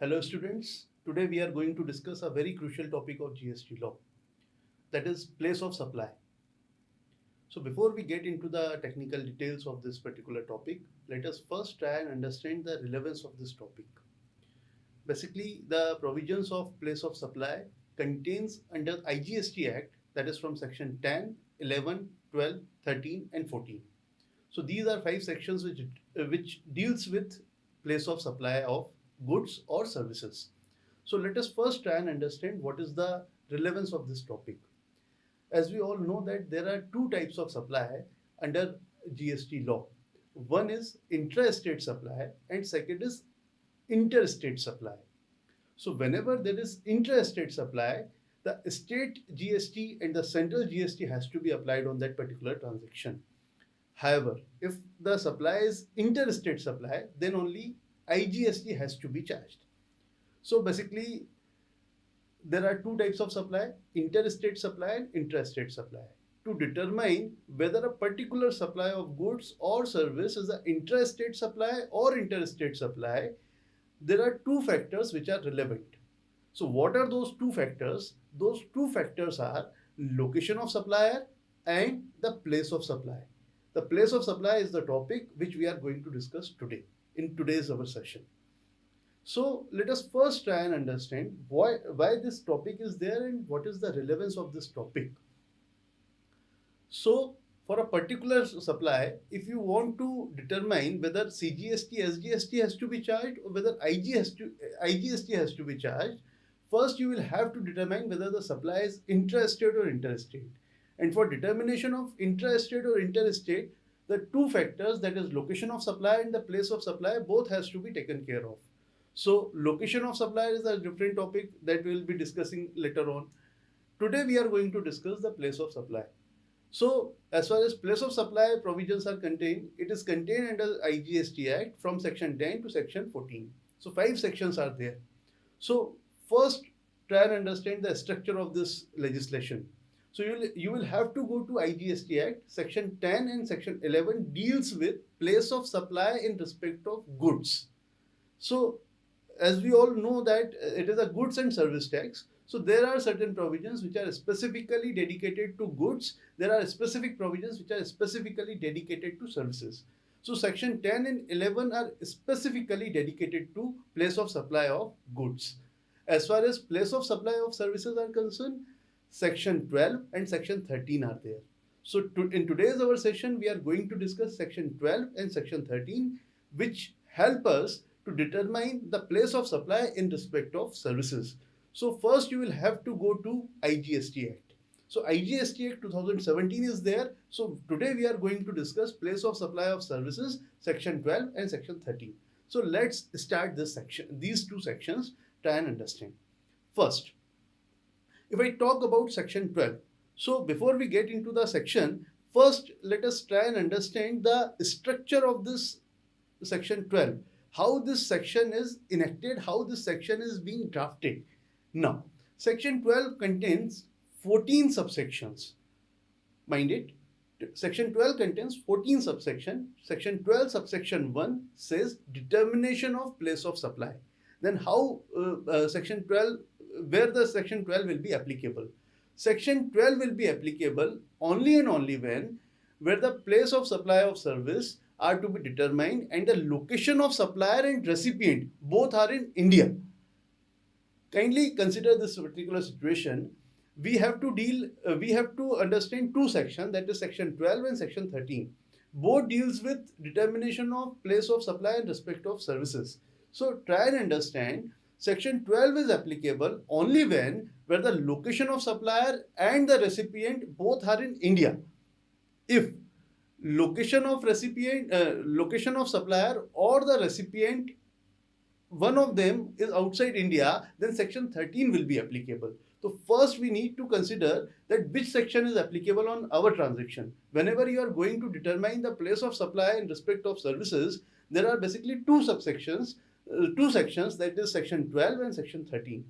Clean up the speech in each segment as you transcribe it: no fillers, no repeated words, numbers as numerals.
Hello students, today we are going to discuss a very crucial topic of GST law, that is place of supply. So before we get into the technical details of this particular topic, let us first try and understand the relevance of this topic. Basically, the provisions of place of supply contains under IGST Act, that is from section 10, 11, 12, 13 and 14. So these are five sections which deals with place of supply of goods or services. So let us first try and understand what is the relevance of this topic. As we all know that there are two types of supply under GST law. One is intra-state supply and second is interstate supply. So whenever there is intra-state supply, the state GST and the central GST has to be applied on that particular transaction. However, if the supply is interstate supply, then only IGST has to be charged. So basically, there are two types of supply, interstate supply and intrastate supply. To determine whether a particular supply of goods or service is an intrastate supply or interstate supply, there are two factors which are relevant. So what are those two factors? Those two factors are location of supplier and the place of supply. The place of supply is the topic which we are going to discuss today in today's our session. So let us first try and understand why this topic is there and what is the relevance of this topic. So for a particular supply, if you want to determine whether CGST, SGST has to be charged or whether IGST has to be charged, first you will have to determine whether the supply is intrastate or interstate. And for determination of intrastate or interstate, the two factors, that is location of supply and the place of supply, both has to be taken care of. So location of supply is a different topic that we will be discussing later on. Today we are going to discuss the place of supply. So as far as place of supply provisions are contained, it is contained under IGST Act from section 10 to section 14. So 5 sections are there. So first try and understand the structure of this legislation. So you will have to go to IGST Act. Section 10 and section 11 deals with place of supply in respect of goods. So as we all know that it is a goods and service tax. So there are certain provisions which are specifically dedicated to goods. There are specific provisions which are specifically dedicated to services. So section 10 and 11 are specifically dedicated to place of supply of goods. As far as place of supply of services are concerned, section 12 and section 13 are there. So in today's our session, we are going to discuss section 12 and section 13, which help us to determine the place of supply in respect of services. So first you will have to go to IGST Act. So IGST Act 2017 is there. So today we are going to discuss place of supply of services, section 12 and section 13. So let's start this section, these two sections, try and understand. First, if I talk about section 12, so before we get into the section, first let us try and understand the structure of this section 12, how this section is enacted, how this section is being drafted. Now, section 12 contains 14 subsections. Mind it, section 12 contains 14 subsections. Section 12 subsection 1 says determination of place of supply. Then how section 12, where the section 12 will be applicable? Section 12 will be applicable only and only when where the place of supply of service are to be determined and the location of supplier and recipient both are in India. Kindly consider this particular situation. We have to understand two sections, that is section 12 and section 13. Both deals with determination of place of supply in respect of services. So try and understand, section 12 is applicable only when where the location of supplier and the recipient both are in India. If location of supplier or the recipient, one of them is outside India, then section 13 will be applicable. So first we need to consider that which section is applicable on our transaction. Whenever you are going to determine the place of supply in respect of services, there are basically two sections, that is section 12 and section 13.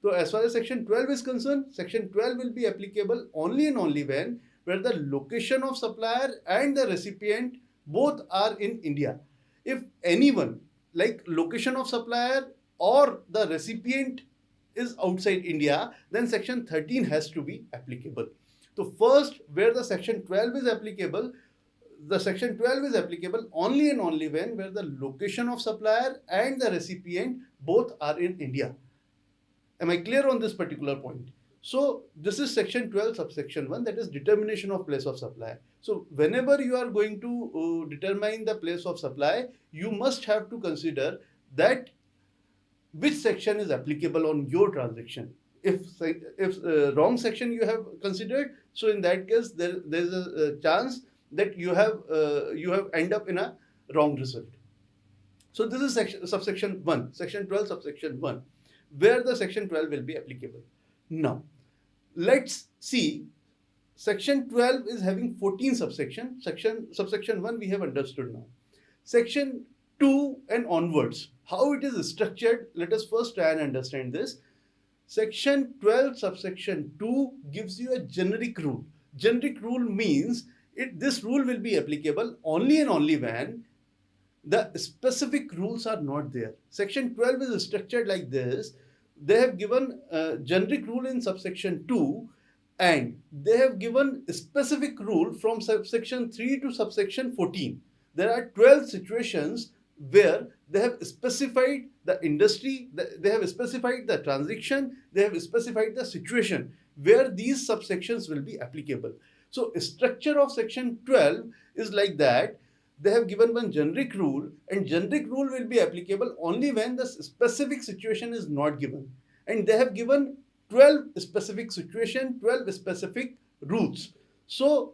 So as far as section 12 is concerned, section 12 will be applicable only and only when where the location of supplier and the recipient both are in India. If anyone, like location of supplier or the recipient is outside India, then section 13 has to be applicable. So first, where the section 12 is applicable, the section 12 is applicable only and only when where the location of supplier and the recipient both are in India. Am I clear on this particular point? So this is section 12 subsection 1, that is determination of place of supply. So whenever you are going to determine the place of supply, you must have to consider that which section is applicable on your transaction. If wrong section you have considered, so in that case there is a chance that you have end up in a wrong result. So this is subsection 1, section 12 subsection 1, where the section 12 will be applicable. Now let's see, section 12 is having 14 subsection. Subsection 1 we have understood now. Section 2 and onwards, how it is structured, let us first try and understand this. Section 12 subsection 2 gives you a generic rule. Generic rule means this rule will be applicable only and only when the specific rules are not there. Section 12 is structured like this. They have given a generic rule in subsection 2, and they have given a specific rule from subsection 3 to subsection 14. There are 12 situations where they have specified the industry, they have specified the transaction, they have specified the situation where these subsections will be applicable. So structure of section 12 is like that. They have given one generic rule, and generic rule will be applicable only when the specific situation is not given. And they have given 12 specific situation, 12 specific rules. So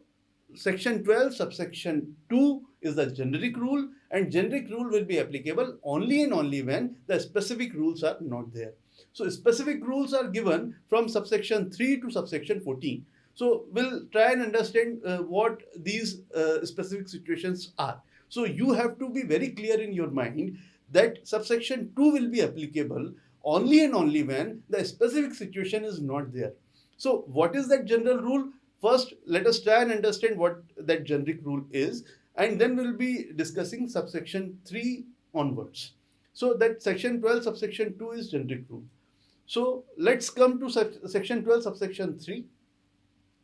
section 12 subsection 2 is the generic rule, and generic rule will be applicable only and only when the specific rules are not there. So specific rules are given from subsection 3 to subsection 14. So we'll try and understand what these specific situations are. So you have to be very clear in your mind that subsection 2 will be applicable only and only when the specific situation is not there. So what is that general rule? First, let us try and understand what that generic rule is, and then we'll be discussing subsection 3 onwards. So that section 12 subsection 2 is generic rule. So let's come to section 12 subsection 3.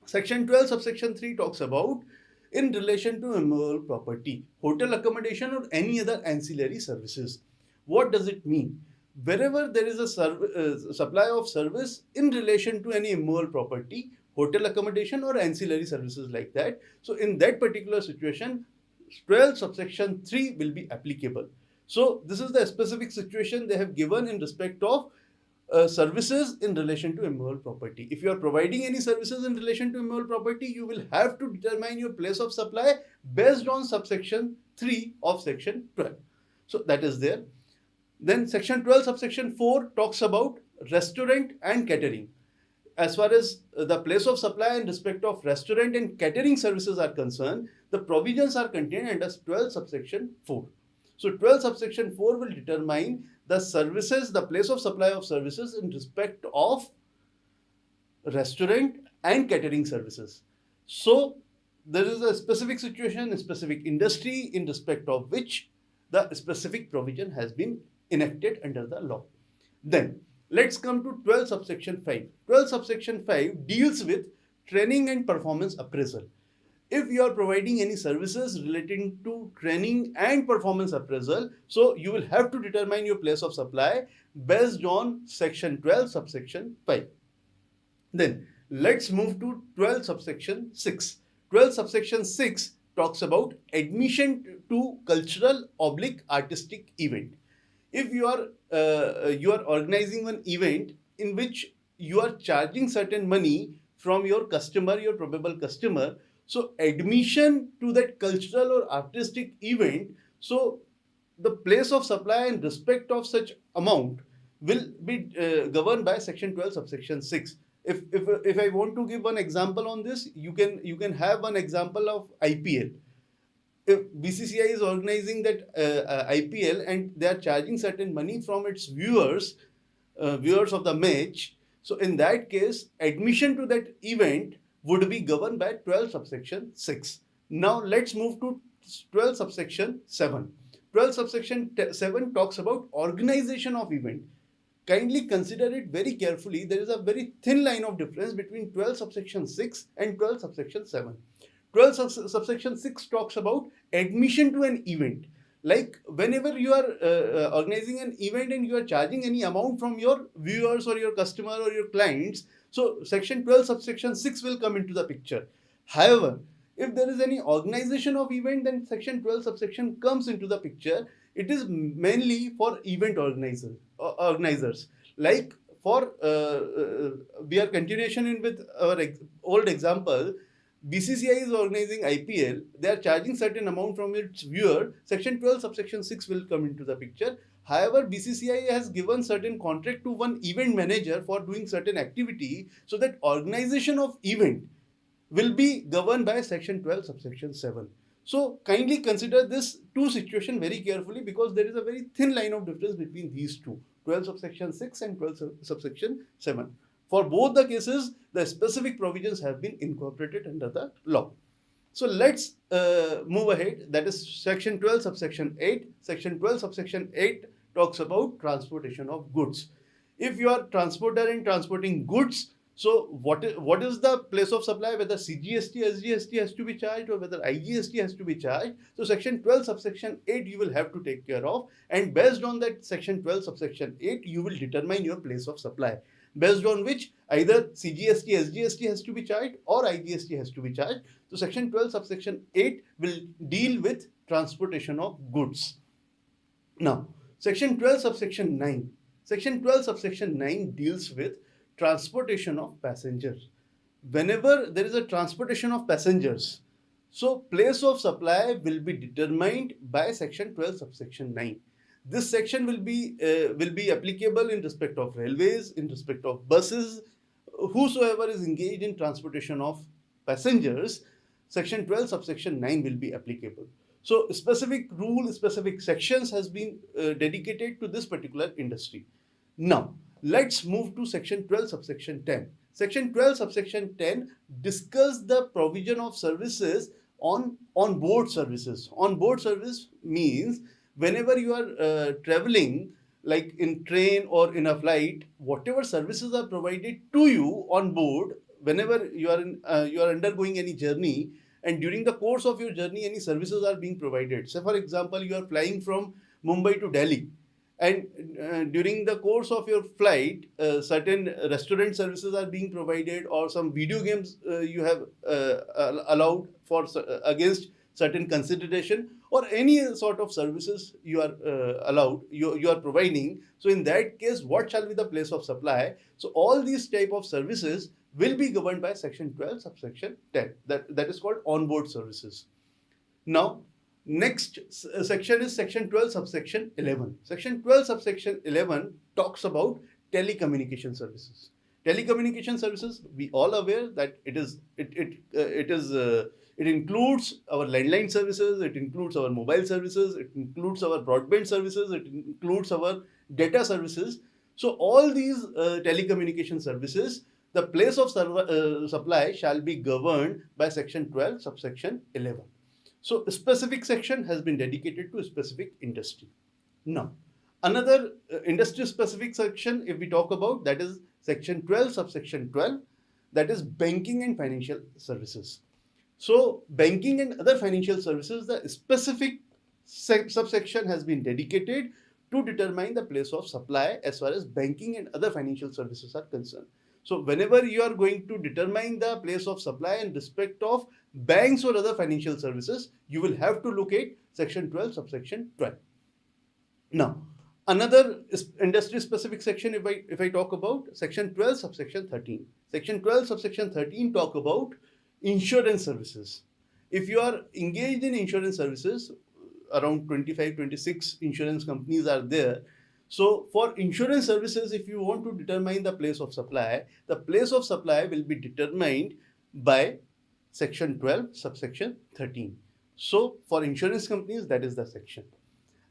Section 12 subsection 3 talks about in relation to immovable property, hotel accommodation or any other ancillary services. What does it mean? Wherever there is a supply of service in relation to any immovable property, hotel accommodation or ancillary services like that, so in that particular situation, 12 subsection 3 will be applicable. So this is the specific situation they have given in respect of services in relation to immovable property. If you are providing any services in relation to immovable property, you will have to determine your place of supply based on subsection 3 of section 12. So that is there. Then section 12 subsection 4 talks about restaurant and catering. As far as the place of supply in respect of restaurant and catering services are concerned, the provisions are contained under 12 subsection 4. So 12 subsection 4 will determine the services, the place of supply of services in respect of restaurant and catering services. So there is a specific situation, a specific industry in respect of which the specific provision has been enacted under the law. Then let's come to 12 subsection 5. 12 subsection 5 deals with training and performance appraisal. If you are providing any services relating to training and performance appraisal, so you will have to determine your place of supply based on section 12 subsection 5. Then let's move to 12 subsection 6. 12 subsection 6 talks about admission to cultural / artistic event. If you are organizing an event in which you are charging certain money from your customer, your probable customer, so admission to that cultural or artistic event, so the place of supply in respect of such amount will be governed by section 12 subsection 6. If I want to give one example on this, you can have one example of IPL. If BCCI is organizing that IPL and they are charging certain money from its viewers of the match, so in that case admission to that event would be governed by 12 subsection 6. Now let's move to 12 subsection 7. 12 subsection 7 talks about organization of event. Kindly consider it very carefully. There is a very thin line of difference between 12 subsection 6 and 12 subsection 7. 12 subsection 6 talks about admission to an event. Like whenever you are organizing an event and you are charging any amount from your viewers or your customer or your clients, so section 12 subsection 6 will come into the picture. However, if there is any organization of event, then section 12 subsection comes into the picture. It is mainly for event organizers. Like for we are continuation in with our old example. BCCI is organizing IPL. They are charging certain amount from its viewer. Section 12 subsection 6 will come into the picture. However, BCCI has given certain contract to one event manager for doing certain activity, so that organization of event will be governed by section 12 subsection 7. So kindly consider this two situation very carefully, because there is a very thin line of difference between these two, 12 subsection 6 and 12 subsection 7. For both the cases, the specific provisions have been incorporated under the law. So let's move ahead. That is section 12 subsection 8. Section 12 subsection 8 talks about transportation of goods. If you are transporter and transporting goods, so what is the place of supply, whether CGST, SGST has to be charged or whether IGST has to be charged. So section 12 subsection 8 you will have to take care of, and based on that section 12 subsection 8 you will determine your place of supply, based on which either CGST, SGST has to be charged or IGST has to be charged. So section 12 subsection 8 will deal with transportation of goods. Now, section 12 subsection 9. Section 12 subsection 9 deals with transportation of passengers. Whenever there is a transportation of passengers, so place of supply will be determined by section 12 subsection 9. This section will be applicable in respect of railways, in respect of buses, whosoever is engaged in transportation of passengers. Section 12 subsection 9 will be applicable. So specific rule, specific sections has been dedicated to this particular industry. Now let's move to section 12 subsection 10. Section 12 subsection 10 discuss the provision of services on board services. On board service means whenever you are traveling, like in train or in a flight, whatever services are provided to you on board, whenever you are undergoing any journey, and during the course of your journey any services are being provided. So for example, you are flying from Mumbai to Delhi, and during the course of your flight certain restaurant services are being provided, or some video games you have allowed for against certain consideration, or any sort of services you are allowed, you are providing. So in that case, what shall be the place of supply? So all these type of services will be governed by section 12 subsection 10. That is called onboard services. Now next section is section 12 subsection 11. Section 12 subsection 11 talks about telecommunication services. Telecommunication services, we all aware that it includes our landline services, it includes our mobile services, it includes our broadband services, it includes our data services. So all these telecommunication services, the place of supply shall be governed by section 12 subsection 11. So a specific section has been dedicated to a specific industry. Now, another industry specific section, if we talk about, that is section 12 subsection 12, that is banking and financial services. So banking and other financial services, the specific subsection has been dedicated to determine the place of supply as far as banking and other financial services are concerned. So whenever you are going to determine the place of supply in respect of banks or other financial services, you will have to look at section 12 subsection 12. Now another industry specific section, if I talk about section 12 subsection 13. Section 12 subsection 13 talk about insurance services. If you are engaged in insurance services, around 25-26 insurance companies are there. So for insurance services, if you want to determine the place of supply, the place of supply will be determined by section 12 subsection 13. So for insurance companies, that is the section.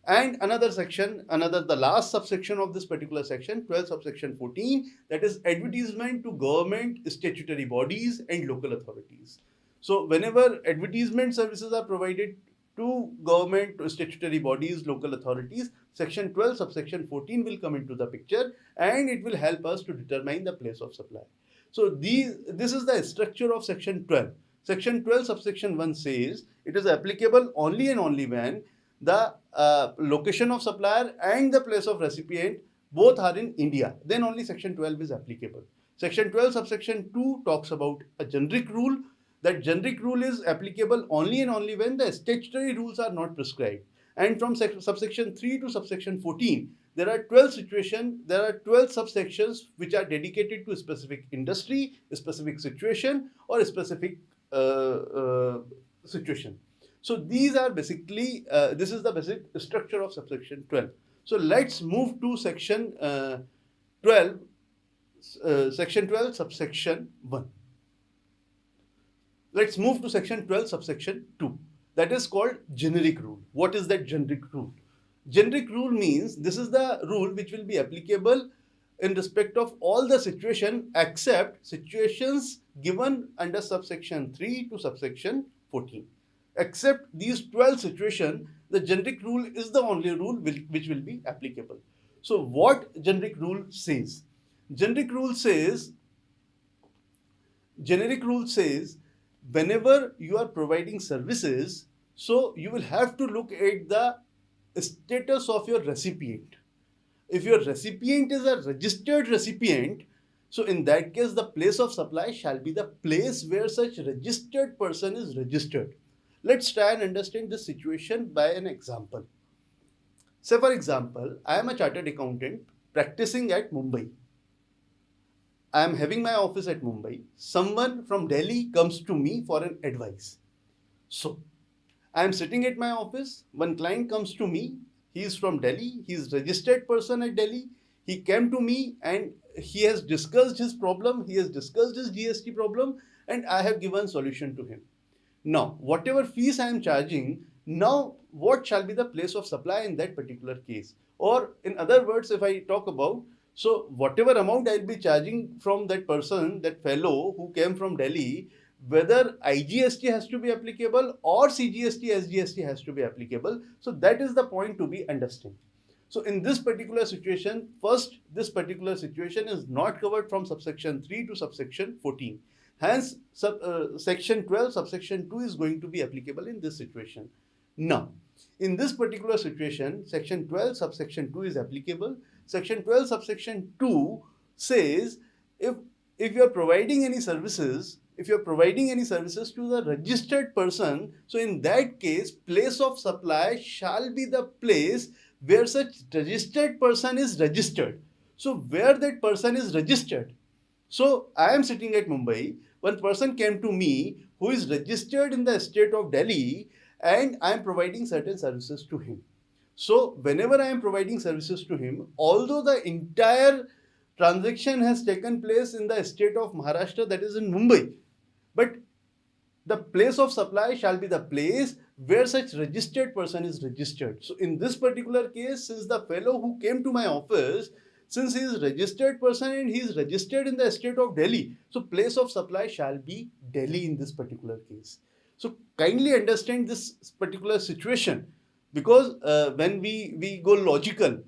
And another section, the last subsection of this particular section, 12 subsection 14, that is advertisement to government, statutory bodies and local authorities. So whenever advertisement services are provided to government, to statutory bodies, local authorities, section 12 subsection 14 will come into the picture, and it will help us to determine the place of supply. So this is the structure of section 12. Section 12 subsection 1 says it is applicable only and only when the location of supplier and the place of recipient both are in India. Then only section 12 is applicable. Section 12 subsection 2 talks about a generic rule. That generic rule is applicable only and only when the statutory rules are not prescribed. And from subsection 3 to subsection 14, there are 12 situations, there are 12 subsections which are dedicated to a specific industry, a specific situation, or a specific situation. So these are basically, this is the basic structure of subsection 12. So let's move to section 12, section 12 subsection 1. Let's move to section 12 subsection 2. That is called generic rule. What is that generic rule? Generic rule means this is the rule which will be applicable in respect of all the situation except situations given under subsection 3 to subsection 14. Except these 12 situations, the generic rule is the only rule which will be applicable. So what generic rule says? Generic rule says whenever you are providing services, so you will have to look at the status of your recipient. If your recipient is a registered recipient, so in that case the place of supply shall be the place where such registered person is registered. Let's try and understand this situation by an example. Say for example, I am a chartered accountant practicing at Mumbai. I am having my office at Mumbai. Someone from Delhi comes to me for an advice. So, I am sitting at my office. One client comes to me. He is from Delhi. He is registered person at Delhi. He came to me and he has discussed his problem. He has discussed his GST problem, and I have given solution to him. Now, whatever fees I am charging, now what shall be the place of supply in that particular case? Or in other words, if I talk about, so whatever amount I'll be charging from that person, that fellow who came from Delhi, whether IGST has to be applicable or CGST, SGST has to be applicable. So that is the point to be understood. So in this particular situation, first, this particular situation is not covered from subsection 3 to subsection 14. Hence, section 12 subsection 2 is going to be applicable in this situation. Now, in this particular situation, section 12 subsection 2 is applicable. Section 12 subsection 2 says if you are providing any services, to the registered person, so in that case, place of supply shall be the place where such registered person is registered. So where that person is registered. So I am sitting at Mumbai. One person came to me who is registered in the state of Delhi, and I am providing certain services to him. So whenever I am providing services to him, although the entire transaction has taken place in the state of Maharashtra, that is in Mumbai, but the place of supply shall be the place where such registered person is registered. So in this particular case, since the fellow who came to my office, since he is registered person and he is registered in the state of Delhi, so place of supply shall be Delhi in this particular case. So kindly understand this particular situation, because when we go logical,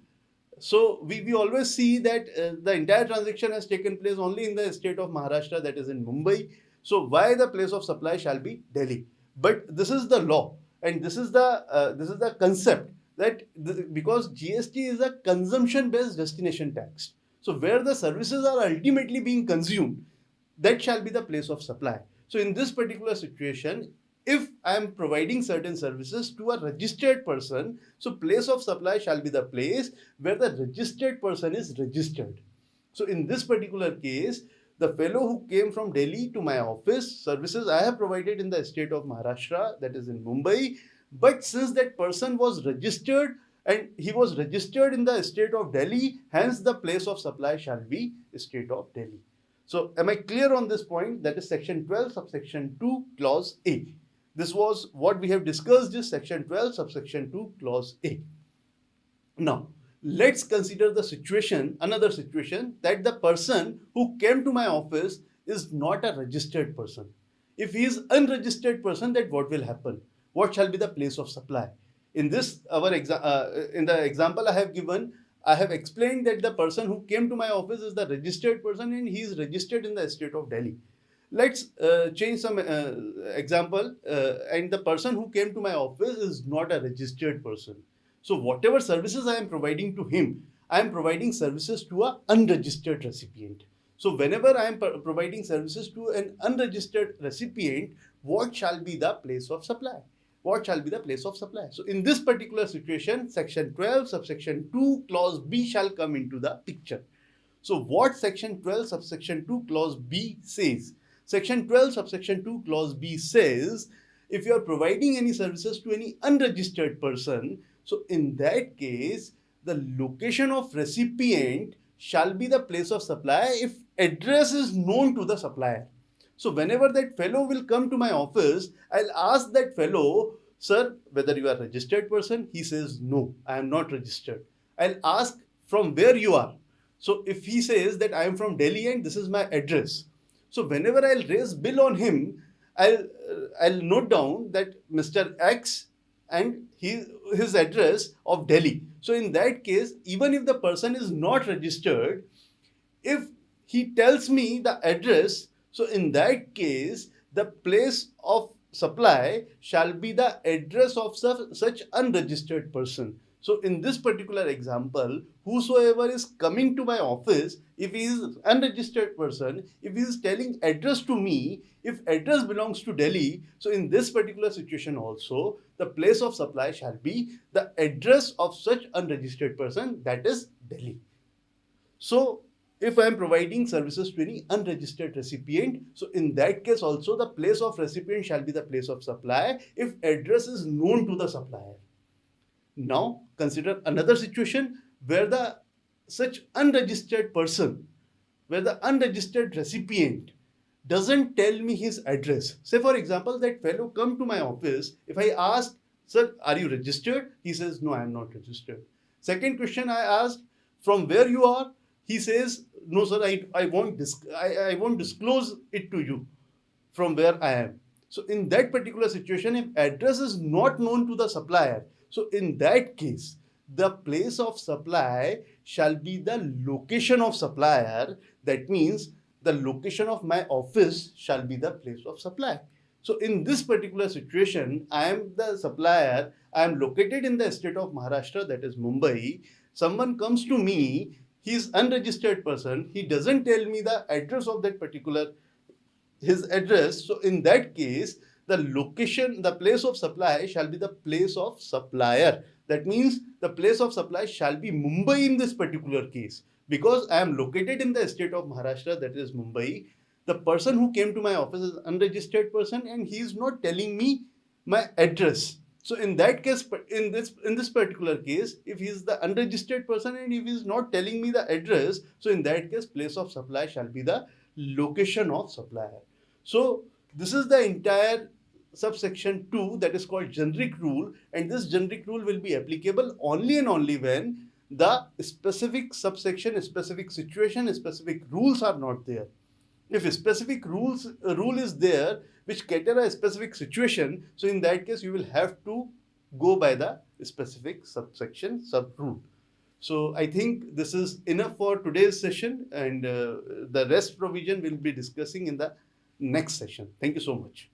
so we always see that the entire transaction has taken place only in the state of Maharashtra, that is in Mumbai. So why the place of supply shall be Delhi? But this is the law, and this is the concept that because GST is a consumption-based destination tax. So where the services are ultimately being consumed, that shall be the place of supply. So in this particular situation, if I am providing certain services to a registered person, so place of supply shall be the place where the registered person is registered. So in this particular case, the fellow who came from Delhi to my office, services I have provided in the state of Maharashtra, that is in Mumbai, but since that person was registered and he was registered in the state of Delhi, hence the place of supply shall be state of Delhi. So am I clear on this point? That is section 12 subsection 2 clause A. This was what we have discussed, is section 12 subsection 2 clause A. Now, let's consider the situation, another situation, that the person who came to my office is not a registered person. If he is unregistered person, then what will happen? what shall be the place of supply? In this, in the example I have given, I have explained that the person who came to my office is the registered person and he is registered in the state of Delhi. Let's change some example, and the person who came to my office is not a registered person. So whatever services I am providing to him, I am providing services to a unregistered recipient. So whenever I am providing services to an unregistered recipient, what shall be the place of supply? What shall be the place of supply? So in this particular situation, section 12, subsection 2, clause B shall come into the picture. So what section 12, subsection 2, clause B says? Section 12, subsection 2, clause B says, if you are providing any services to any unregistered person, so in that case, the location of recipient shall be the place of supply if address is known to the supplier. So whenever that fellow will come to my office, I'll ask that fellow, sir, whether you are a registered person. He says, no, I am not registered. I'll ask from where you are. So if he says that I am from Delhi and this is my address, so whenever I'll raise bill on him, I'll note down that Mr. X and his address of Delhi. So in that case, even if the person is not registered, if he tells me the address, so in that case, the place of supply shall be the address of such unregistered person. So in this particular example, whosoever is coming to my office, if he is unregistered person, if he is telling address to me, if address belongs to Delhi, so in this particular situation also, the place of supply shall be the address of such unregistered person, that is Delhi. So if I am providing services to any unregistered recipient, so in that case also the place of recipient shall be the place of supply if address is known to the supplier. Now consider another situation where the such unregistered person, where the unregistered recipient doesn't tell me his address. Say for example, that fellow come to my office. If I ask, sir, are you registered? He says, no, I am not registered. Second question I asked, from where you are? He says, no, sir, I won't disclose it to you from where I am. So in that particular situation, if address is not known to the supplier, so in that case, the place of supply shall be the location of supplier. That means the location of my office shall be the place of supply. So in this particular situation, I am the supplier. I am located in the state of Maharashtra, that is Mumbai. Someone comes to me, he is unregistered person. He doesn't tell me the address of that particular, his address. So in that case, the location, the place of supply shall be the place of supplier. That means the place of supply shall be Mumbai in this particular case. Because I am located in the state of Maharashtra, that is Mumbai, the person who came to my office is unregistered person and he is not telling me my address. So in that case, in this particular case, if he is the unregistered person and if he is not telling me the address, so in that case, place of supply shall be the location of supplier. So this is the entire subsection 2, that is called generic rule, and this generic rule will be applicable only and only when the specific subsection, specific situation, specific rules are not there. If a specific rule is there which cater a specific situation, so in that case you will have to go by the specific subsection, sub rule. So I think this is enough for today's session, and the rest provision we'll be discussing in the next session. Thank you so much.